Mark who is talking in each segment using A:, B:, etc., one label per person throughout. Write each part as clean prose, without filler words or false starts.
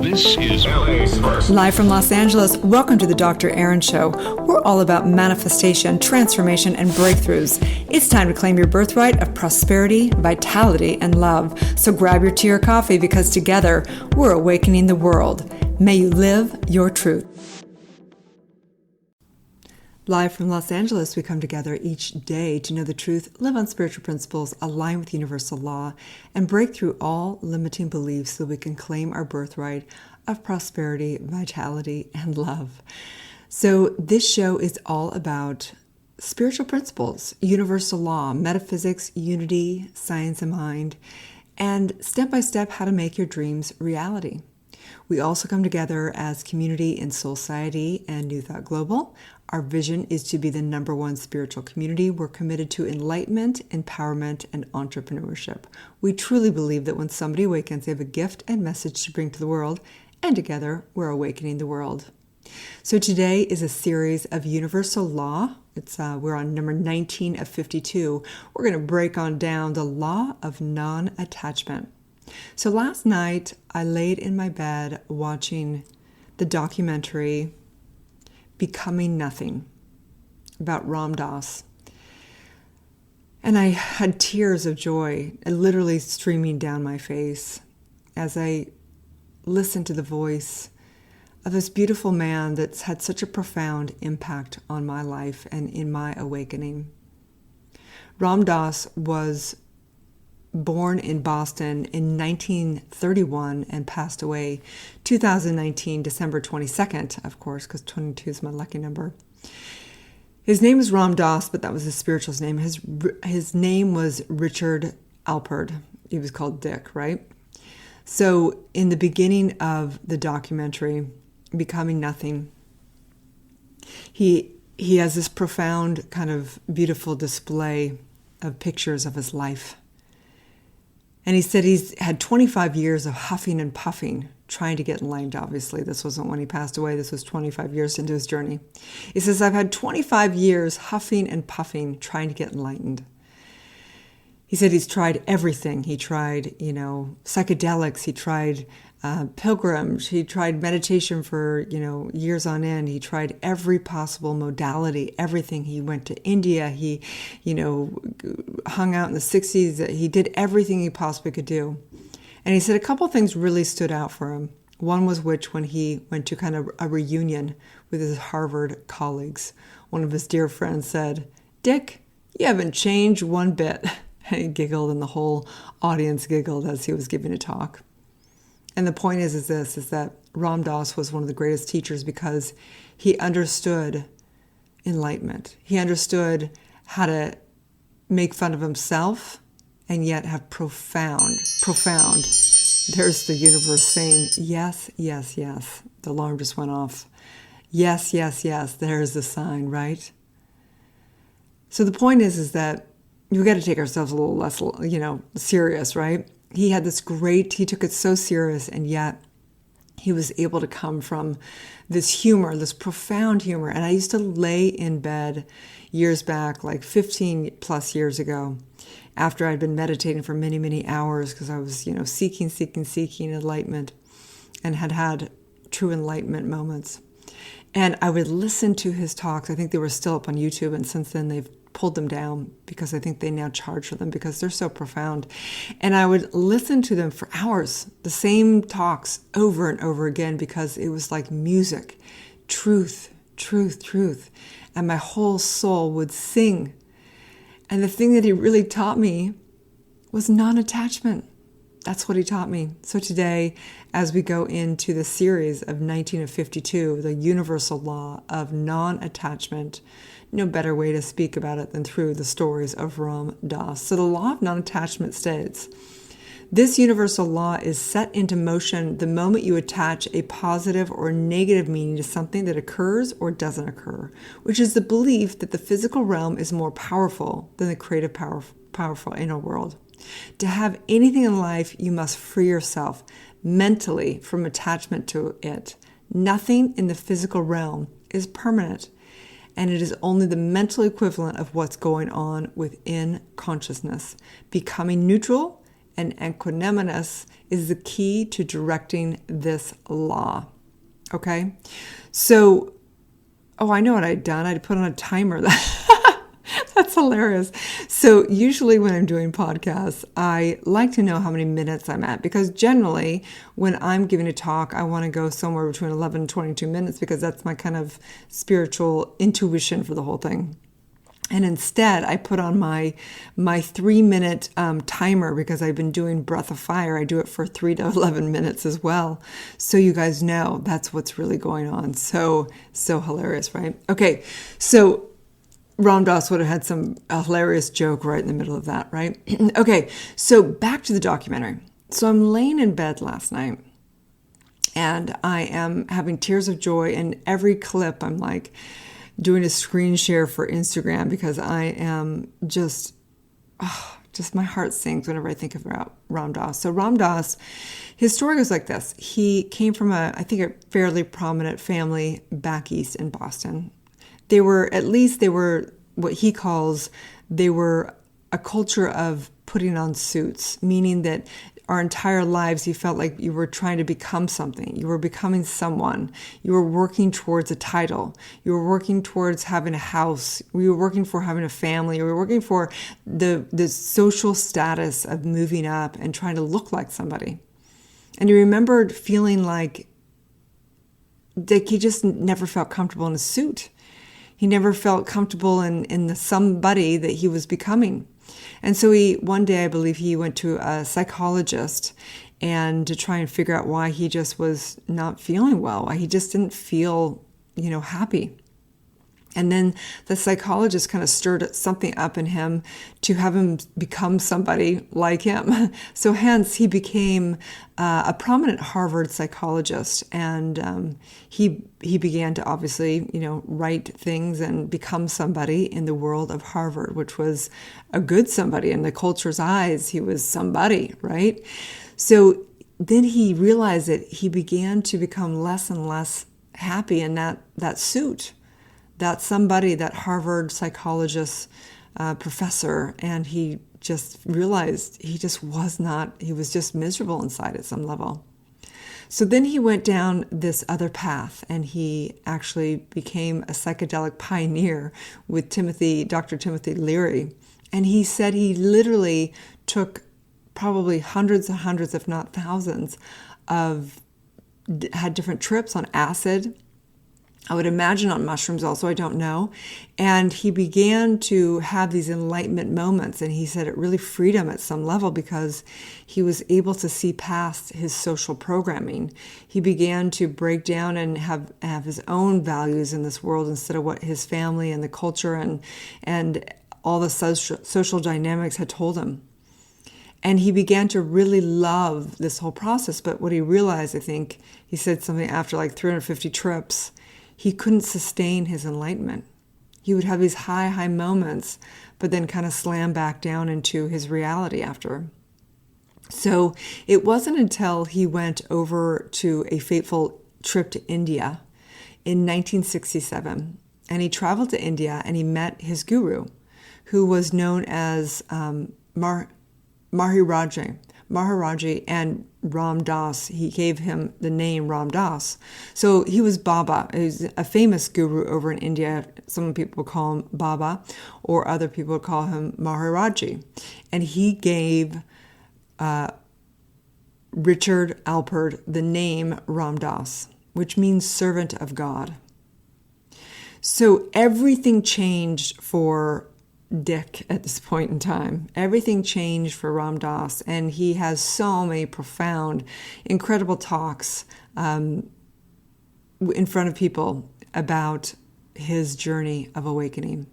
A: This is LA's first.
B: Live from Los Angeles, welcome to the Dr. Erin Show. We're all about manifestation, transformation, and breakthroughs. It's time to claim your birthright of prosperity, vitality, and love. So grab your tea or coffee because together, we're awakening the world. May you live your truth. Live from Los Angeles, we come together each day to know the truth, live on spiritual principles, align with universal law, and break through all limiting beliefs so we can claim our birthright of prosperity, vitality, and love. So this show is all about spiritual principles, universal law, metaphysics, unity, science of mind, and step-by-step how to make your dreams reality. We also come together as community in Soul Society and New Thought Global. Our vision is to be the #1 spiritual community. We're committed to enlightenment, empowerment, and entrepreneurship. We truly believe that when somebody awakens, they have a gift and message to bring to the world, and together we're awakening the world. So today is a series of universal law. We're on number 19 of 52. We're going to break on down the law of non-attachment. So last night, I laid in my bed watching the documentary Becoming Nothing about Ram Dass. And I had tears of joy literally streaming down my face as I listened to the voice of this beautiful man that's had such a profound impact on my life and in my awakening. Ram Dass was born in Boston in 1931 and passed away 2019, December 22nd, of course, because 22 is my lucky number. His name was Ram Dass, but that was his spiritual name. His name was Richard Alpert. He was called Dick, right? So in the beginning of the documentary, Becoming Nothing, he has this profound kind of beautiful display of pictures of his life. And he said he's had 25 years of huffing and puffing, trying to get enlightened, obviously. This wasn't when he passed away. This was 25 years into his journey. He says, I've had 25 years huffing and puffing, trying to get enlightened. He said he's tried everything. He tried, psychedelics. He tried pilgrims. He tried meditation for, years on end. He tried every possible modality, everything. He went to India. He, hung out in the 60s. He did everything he possibly could do. And he said a couple things really stood out for him. One was when he went to kind of a reunion with his Harvard colleagues. One of his dear friends said, Dick, you haven't changed one bit. And he giggled, and the whole audience giggled as he was giving a talk. And the point is that Ram Dass was one of the greatest teachers because he understood enlightenment. He understood how to make fun of himself and yet have profound. There's the universe saying, yes, yes, yes. The alarm just went off. Yes, yes, yes. There's the sign, right? So the point is that we've got to take ourselves a little less, serious, right? He took it so serious, and yet he was able to come from this humor, this profound humor. And I used to lay in bed years back, like 15 plus years ago, after I'd been meditating for many, many hours because I was, seeking enlightenment and had true enlightenment moments. And I would listen to his talks. I think they were still up on YouTube, and since then they've pulled them down because I think they now charge for them because they're so profound. And I would listen to them for hours, the same talks over and over again, because it was like music, truth, truth, truth. And my whole soul would sing. And the thing that he really taught me was non-attachment. That's what he taught me. So today, as we go into the series of 19 of 52, the universal law of non-attachment, no better way to speak about it than through the stories of Ram Dass. So the law of non-attachment states, this universal law is set into motion the moment you attach a positive or negative meaning to something that occurs or doesn't occur, which is the belief that the physical realm is more powerful than the creative powerful inner world. To have anything in life, you must free yourself mentally from attachment to it. Nothing in the physical realm is permanent, and it is only the mental equivalent of what's going on within consciousness. Becoming neutral and equanimous is the key to directing this law. Okay? So, I know what I'd done. I'd put on a timer. That's hilarious. So usually when I'm doing podcasts, I like to know how many minutes I'm at, because generally when I'm giving a talk, I want to go somewhere between 11 and 22 minutes, because that's my kind of spiritual intuition for the whole thing. And instead, I put on my 3-minute timer, because I've been doing Breath of Fire. I do it for 3 to 11 minutes as well. So you guys know that's what's really going on. So hilarious, right? Okay, so Ram Dass would have had a hilarious joke right in the middle of that, right? Okay, so back to the documentary. So I'm laying in bed last night, and I am having tears of joy. And every clip, I'm like doing a screen share for Instagram, because I am just my heart sinks whenever I think about Ram Dass. So Ram Dass, his story goes like this. He came from a fairly prominent family back east in Boston. They were what he calls, they were a culture of putting on suits, meaning that our entire lives, he felt like you were trying to become something. You were becoming someone. You were working towards a title. You were working towards having a house. You were working for having a family. You were working for the social status of moving up and trying to look like somebody. And he remembered feeling like he just never felt comfortable in a suit. He never felt comfortable in the somebody that he was becoming. And so one day, I believe he went to a psychologist, and to try and figure out why he just was not feeling well, why he just didn't feel, happy. And then the psychologist kind of stirred something up in him to have him become somebody like him. So hence he became a prominent Harvard psychologist, and he began to obviously, write things and become somebody in the world of Harvard, which was a good somebody in the culture's eyes. He was somebody, right? So then he realized that he began to become less and less happy in that suit. That somebody, that Harvard psychologist professor, and he just realized he was just miserable inside at some level. So then he went down this other path, and he actually became a psychedelic pioneer with Dr. Timothy Leary. And he said he literally took probably hundreds and hundreds, if not thousands, had different trips on acid. I would imagine on mushrooms also, I don't know. And he began to have these enlightenment moments. And he said it really freed him at some level, because he was able to see past his social programming. He began to break down and have his own values in this world, instead of what his family and the culture and all the social dynamics had told him. And he began to really love this whole process. But what he realized, I think, he said something after like 350 trips, he couldn't sustain his enlightenment. He would have these high moments, but then kind of slam back down into his reality after. So it wasn't until he went over to a fateful trip to India in 1967, and he traveled to India, and he met his guru, who was known as Maharaji, and Ram Dass. He gave him the name Ram Dass. So he was Baba. He's a famous guru over in India. Some people call him Baba, or other people call him Maharaji. And he gave Richard Alpert the name Ram Dass, which means servant of God. So everything changed for Dick at this point in time. Everything changed for Ram Dass, and he has so many profound, incredible talks in front of people about his journey of awakening.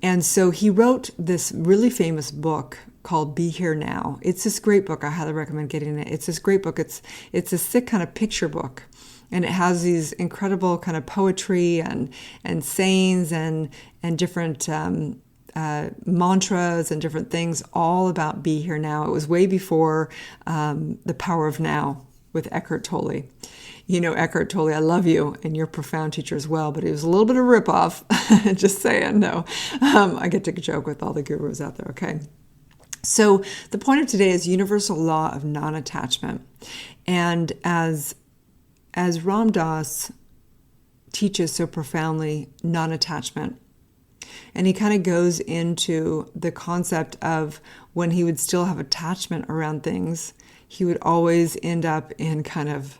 B: And so he wrote this really famous book called Be Here Now. It's this great book. I highly recommend getting it. It's this great book. It's a sick kind of picture book. And it has these incredible kind of poetry and sayings and different mantras and different things all about Be Here Now. It was way before The Power of Now with Eckhart Tolle. You know, Eckhart Tolle, I love you, and you're a profound teacher as well, but it was a little bit of a ripoff. Just saying, no. I get to joke with all the gurus out there, okay? So the point of today is universal law of non-attachment. And as Ram Dass teaches so profoundly non-attachment, and he kind of goes into the concept of when he would still have attachment around things, he would always end up in kind of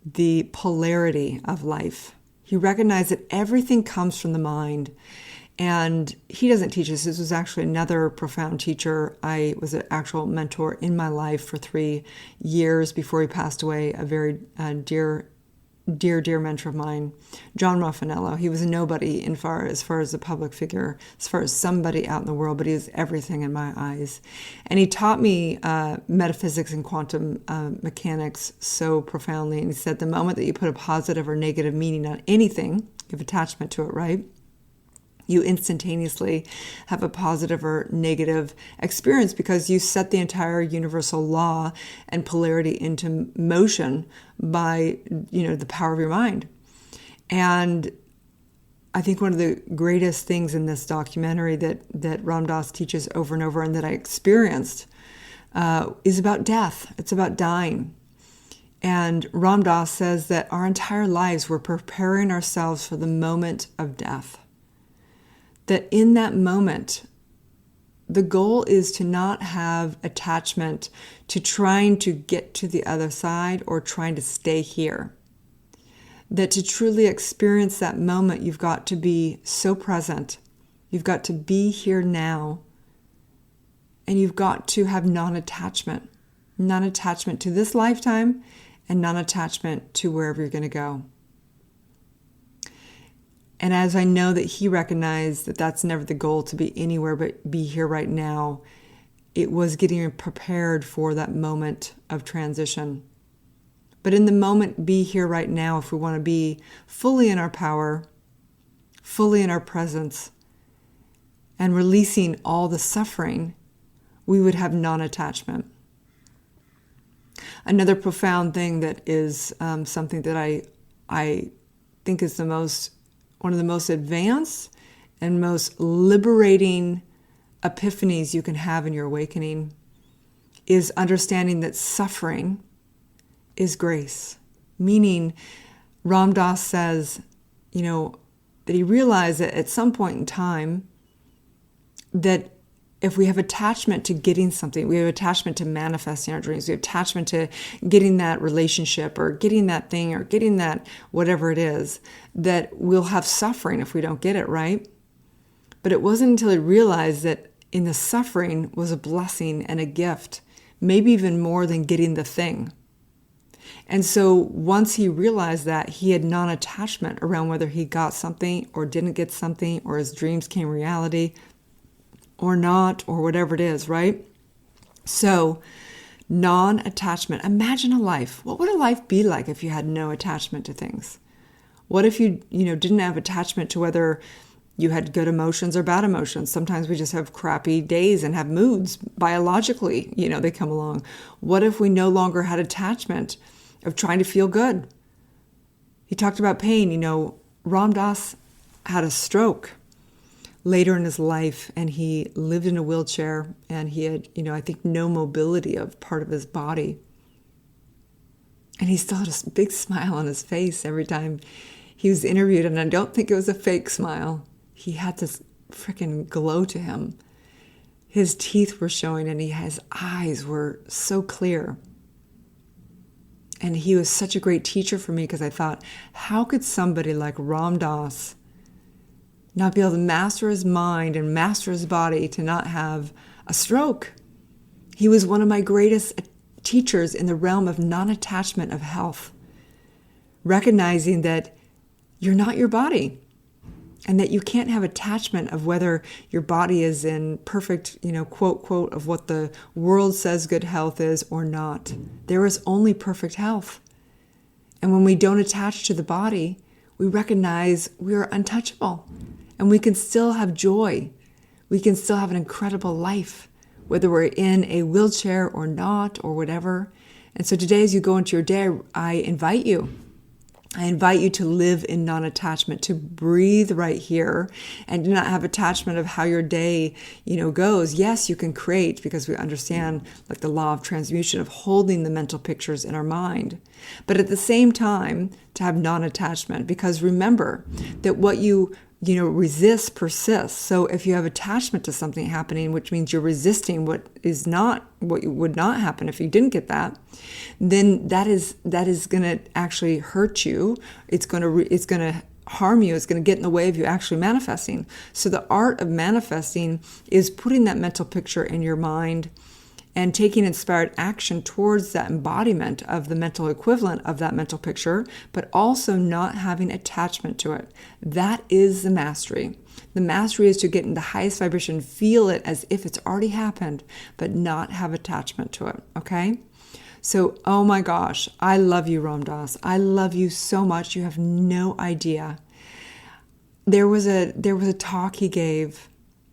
B: the polarity of life. He recognized that everything comes from the mind. And he doesn't teach us. This was actually another profound teacher. I was an actual mentor in my life for 3 years before he passed away, a very dear mentor of mine, John Raffanello. He was a nobody as far as a public figure, as far as somebody out in the world, but he was everything in my eyes. And he taught me metaphysics and quantum mechanics so profoundly. And he said the moment that you put a positive or negative meaning on anything, you have attachment to it, right? You instantaneously have a positive or negative experience because you set the entire universal law and polarity into motion by, the power of your mind. And I think one of the greatest things in this documentary that Ram Dass teaches over and over and that I experienced is about death. It's about dying. And Ram Dass says that our entire lives we're preparing ourselves for the moment of death. That in that moment, the goal is to not have attachment to trying to get to the other side or trying to stay here. That to truly experience that moment, you've got to be so present. You've got to be here now. And you've got to have non-attachment. Non-attachment to this lifetime and non-attachment to wherever you're going to go. And as I know that he recognized that that's never the goal, to be anywhere but be here right now, it was getting prepared for that moment of transition. But in the moment, be here right now, if we want to be fully in our power, fully in our presence, and releasing all the suffering, we would have non-attachment. Another profound thing that is something that I think is one of the most advanced and most liberating epiphanies you can have in your awakening is understanding that suffering is grace. Meaning, Ram Dass says, that he realized that at some point in time that if we have attachment to getting something, we have attachment to manifesting our dreams, we have attachment to getting that relationship or getting that thing or getting that whatever it is, that we'll have suffering if we don't get it, right? But it wasn't until he realized that in the suffering was a blessing and a gift, maybe even more than getting the thing. And so once he realized that, he had non-attachment around whether he got something or didn't get something or his dreams came reality or not, or whatever it is, right? So, non-attachment. Imagine a life. What would a life be like if you had no attachment to things? What if you didn't have attachment to whether you had good emotions or bad emotions? Sometimes we just have crappy days and have moods biologically, they come along. What if we no longer had attachment of trying to feel good? He talked about pain. Ram Dass had a stroke later in his life, and he lived in a wheelchair, and he had, I think no mobility of part of his body. And he still had a big smile on his face every time he was interviewed, and I don't think it was a fake smile. He had this freaking glow to him. His teeth were showing, and his eyes were so clear. And he was such a great teacher for me because I thought, how could somebody like Ram Dass not be able to master his mind and master his body to not have a stroke? He was one of my greatest teachers in the realm of non-attachment of health, recognizing that you're not your body and that you can't have attachment of whether your body is in perfect, quote, of what the world says good health is or not. There is only perfect health. And when we don't attach to the body, we recognize we are untouchable. And we can still have joy. We can still have an incredible life, whether we're in a wheelchair or not or whatever. And so today, as you go into your day, I invite you I invite you to live in non-attachment, to breathe right here and do not have attachment of how your day, goes. Yes, you can create, because we understand like the law of transmutation of holding the mental pictures in our mind. But at the same time, to have non-attachment, because remember that what you resist persists. So if you have attachment to something happening, which means you're resisting what would not happen if you didn't get that, then that is going to actually hurt you. It's going to harm you. It's going to get in the way of you actually manifesting. So the art of manifesting is putting that mental picture in your mind and taking inspired action towards that embodiment of the mental equivalent of that mental picture, but also not having attachment to it. That is the mastery. The mastery is to get in the highest vibration, feel it as if it's already happened, but not have attachment to it, okay? So, oh my gosh, I love you, Ram Dass. I love you so much. You have no idea. There was a talk he gave,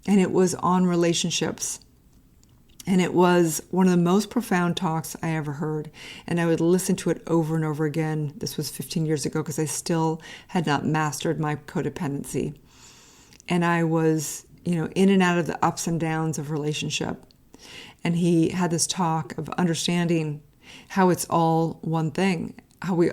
B: and it was on relationships. And it was one of the most profound talks I ever heard. And I would listen to it over and over again. This was 15 years ago, because I still had not mastered my codependency. And I was, in and out of the ups and downs of relationship. And he had this talk of understanding how it's all one thing.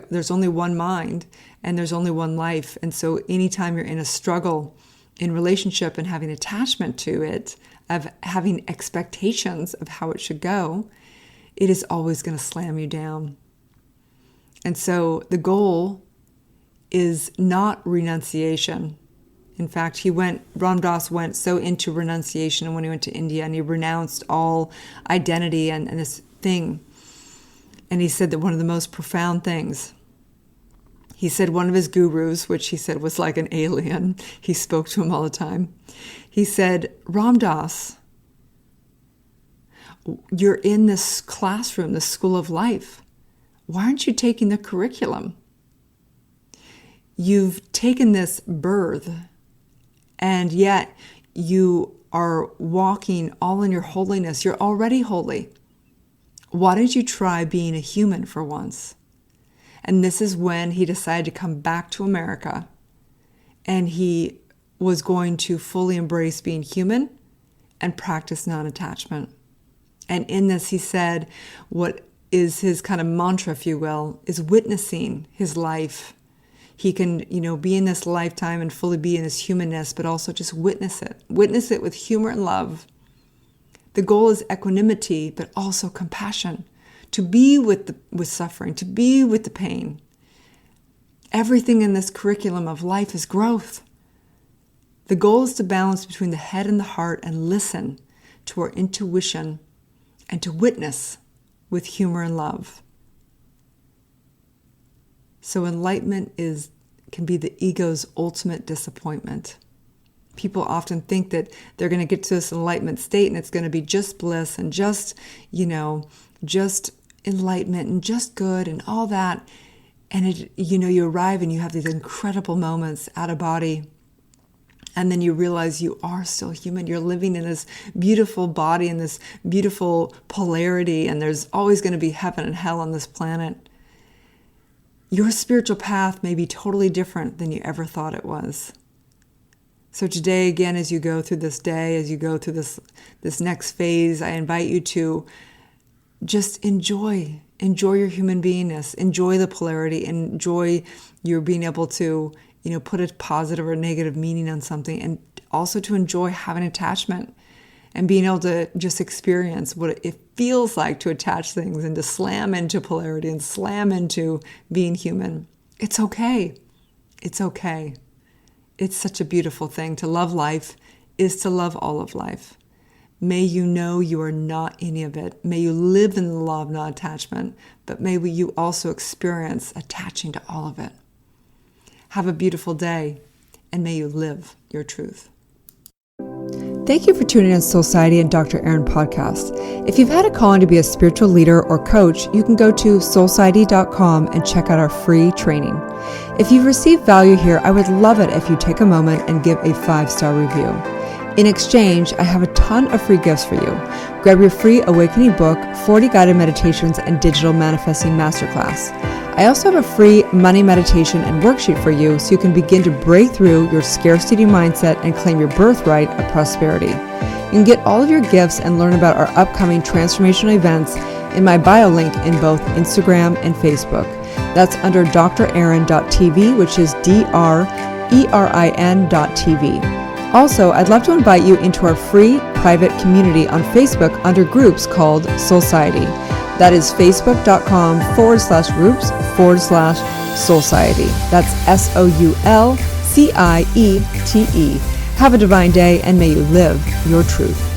B: There's only one mind and there's only one life. And so anytime you're in a struggle in relationship and having attachment to it, of having expectations of how it should go, it is always going to slam you down. And so the goal is not renunciation. In fact, Ram Dass went so into renunciation when he went to India, and he renounced all identity and this thing. And he said that one of the most profound things, he said one of his gurus, which he said was like an alien, he spoke to him all the time. He said, Ram Dass, you're in this classroom, this school of life. Why aren't you taking the curriculum? You've taken this birth, and yet you are walking all in your holiness. You're already holy. Why don't you try being a human for once? And this is when he decided to come back to America, and he was going to fully embrace being human and practice non-attachment. And in this, he said, what is his kind of mantra, if you will, is witnessing his life. He can, be in this lifetime and fully be in his humanness, but also just witness it. Witness it with humor and love. The goal is equanimity, but also compassion. To be with suffering, to be with the pain. Everything in this curriculum of life is growth. The goal is to balance between the head and the heart and listen to our intuition and to witness with humor and love. So enlightenment can be the ego's ultimate disappointment. People often think that they're going to get to this enlightenment state and it's going to be just bliss and just enlightenment and just good and all that. And you arrive and you have these incredible moments out of body. And then you realize you are still human. You're living in this beautiful body and this beautiful polarity, and there's always going to be heaven and hell on this planet. Your spiritual path may be totally different than you ever thought it was. So today, again, as you go through this day, as you go through this next phase, I invite you to just enjoy your human beingness, enjoy the polarity, enjoy your being able to put a positive or negative meaning on something, and also to enjoy having attachment and being able to just experience what it feels like to attach things and to slam into polarity and slam into being human. It's okay. It's okay. It's such a beautiful thing. To love life is to love all of life. May you know you are not any of it. May you live in the law of non-attachment, but may you also experience attaching to all of it. Have a beautiful day, and may you live your truth. Thank you for tuning in to Soulciety and Dr. Erin podcast. If you've had a calling to be a spiritual leader or coach, you can go to soulciety.com and check out our free training. If you've received value here, I would love it if you take a moment and give a 5-star review. In exchange, I have a ton of free gifts for you. Grab your free awakening book, 40 guided meditations, and digital manifesting masterclass. I also have a free money meditation and worksheet for you so you can begin to break through your scarcity mindset and claim your birthright of prosperity. You can get all of your gifts and learn about our upcoming transformational events in my bio link in both Instagram and Facebook. That's under drerin.tv, which is DRERIN.tv. Also, I'd love to invite you into our free private community on Facebook under groups called Soulciety. That is facebook.com/groups/Soulciety. That's SOULCIETE. Have a divine day and may you live your truth.